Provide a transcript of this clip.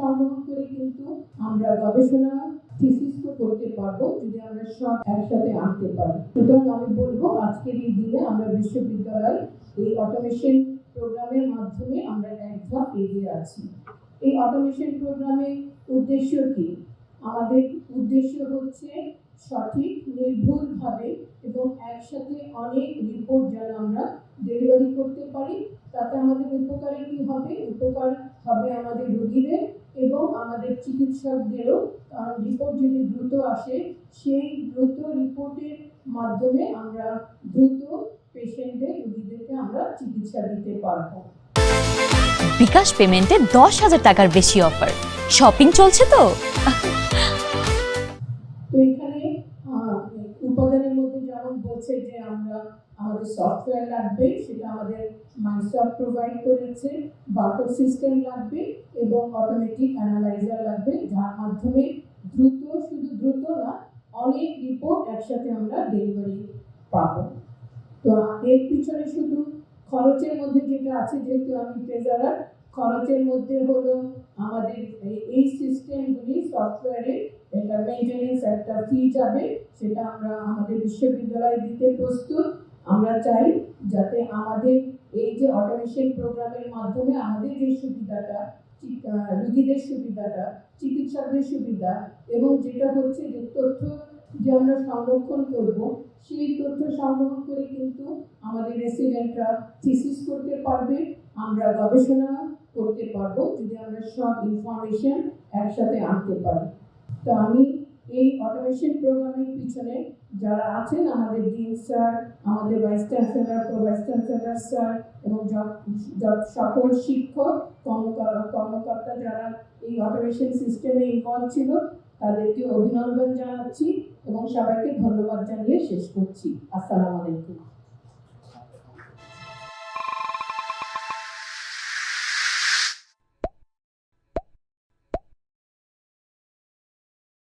সংগ্রহ করে কিন্তু আমরা গবেষণা থিসিস করতে পারবো যদি আমরা সব একসাথে আনতে পারি। সুতরাং আমি বলবো আজকের এই দিনে আমরা বিশ্ববিদ্যালয় এই অটোমেশন প্রোগ্রামের মাধ্যমে আমরা এক ধাপ এগিয়ে আছি। এই অটোমেশন প্রোগ্রামের উদ্দেশ্য কি? আমাদের উদ্দেশ্য হচ্ছে সঠিক, নির্ভুলভাবে এবং একসাথে অনেক রিপোর্ট যেন আমরা ডেলিভারি করতে পারি। তাতে আমাদের উপকারে কি হবে? উপকার হবে আমাদের রোগীদের এবং আমাদের চিকিৎসকদেরও। কারণ রিপোর্ট যদি দ্রুত আসে, সেই দ্রুত রিপোর্টের মাধ্যমে আমরা দ্রুত পেশেন্টদের, রোগীদেরকে আমরা চিকিৎসা দিতে পারবো। বিকাশ পেমেন্টে 10,000 টাকার বেশি অফার, শপিং চলছে তো। এখানে উপাদানের মধ্যে যেমন বলছে যে আমরা আমাদের সফটওয়্যার লাগবে, সেটা আমাদের মাইসফট প্রোভাইড করেছে, বারকোড সিস্টেম লাগবে এবং অটোমেটিক অ্যানালাইজার লাগবে, যার মাধ্যমে দ্রুত, শুধু দ্রুত না, অনেক রিপোর্ট একসাথে আমরা ডেলিভারি পাবো। তো এর পিছনে শুধু খরচের মধ্যে যেটা আছে, যেহেতু আমি ট্রেজারার, খরচের মধ্যে হলো আমাদের এই সিস্টেমগুলি সফটওয়্যারে এটা মেইনটেনেন্স একটা ফি যাবে, সেটা আমরা আমাদের বিশ্ববিদ্যালয়ে দিতে প্রস্তুত। আমরা চাই যাতে আমাদের এই যে অটোমেশন প্রোগ্রামের মাধ্যমে আমাদের যে সুবিধাটা, রোগীদের সুবিধাটা, চিকিৎসকদের সুবিধা এবং যেটা হচ্ছে যে তথ্য যে আমরা সংরক্ষণ করব, সেই তথ্য সংগ্রহ করে কিন্তু আমাদের রেসিডেন্টরা থিসিস করতে পারবে, আমরা গবেষণা করতে পারবো যদি আমরা সব ইনফরমেশন একসাথে আনতে পারি। তো আমি এই অটোমেশন প্রোগ্রামের পিছনে যারা আছেন, আমাদের ডিন স্যার, আমাদের vice chancellor, pro vice chancellor sir এবং সকল শিক্ষক কর্মকর্তা যারা এই অটোমেশন সিস্টেমে ইনভলভ ছিল, তাদেরকে অভিনন্দন জানাচ্ছি এবং সবাইকে ধন্যবাদ জানিয়ে শেষ করছি। আসসালামু আলাইকুম।